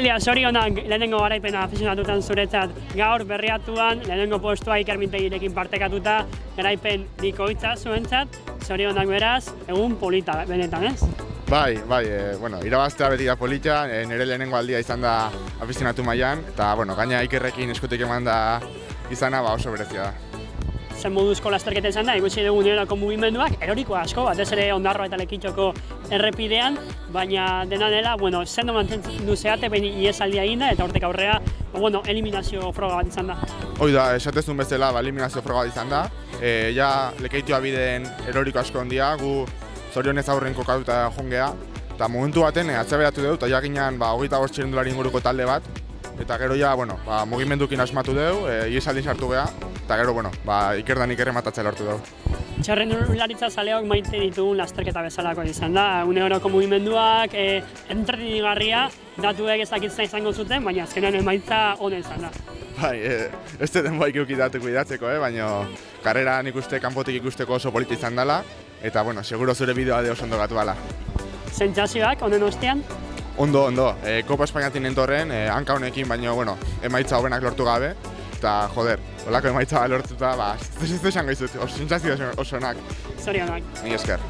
Imanaldia, zorionak lehenengo garaipena afizionatutan zuretzat. Gaur berriatuan, lehenengo postua Iker Mintegirekin partekatuta, garaipen bikoitza zuentzat. Zorionak beraz, egun polita benetan, ez? Bai, irabaztea beti da polita, nire lehenengo aldia izan da afizionatu mailan, eta gaina Ikerrekin eskutik eman da izana oso berezia da. Zen moduzko lasterketa izan da, ikusi dugu nirelako mugimenduak, eroriko asko, batez ere Ondarroa eta Lekeitioko errepidean, baina dena dela, sendo mantendu zeate, behin iesaldia eginda, eta hortik aurrea, eliminazio froga bat izan da. Hoi da, esatezun bezala, eliminazio froga bat izan da. Ja, Lekeitioa bideen eroriko asko ondia, gu zorionez aurren kokatuta jongea, eta momentu baten atzeberatu dugu, eta jakinan 25 txirrindulari inguruko talde bat, eta gero ja, mugimendukin asmatu dugu, iesaldi sartu geha, eta gero, Ikerdan Iker ematatzea lortu dugu. Txirrindularitza zaleok maite ditugun lasterketa bezalako izan da. Une horoko mugimenduak, entretenigarria, datuek ezakitzen izango zuten, baina azkenean emaitza ona izan da. Bai, ez dut denboa ikukidatuko idatzeko, baina karrera nik uste kanpotik ikusteko oso polita izan dela, eta, seguro zure bideoa de oso ondo gatu bala. Sentsazioak, honen ostean? Ondo. Kopa Espainiatik nentorren, hanka honekin, baina, emaitza hobenak lortu gabe, eta, holako emaitza lortuta, ez esango izut, sentsazio oso onak. Zorionak. Ni esker.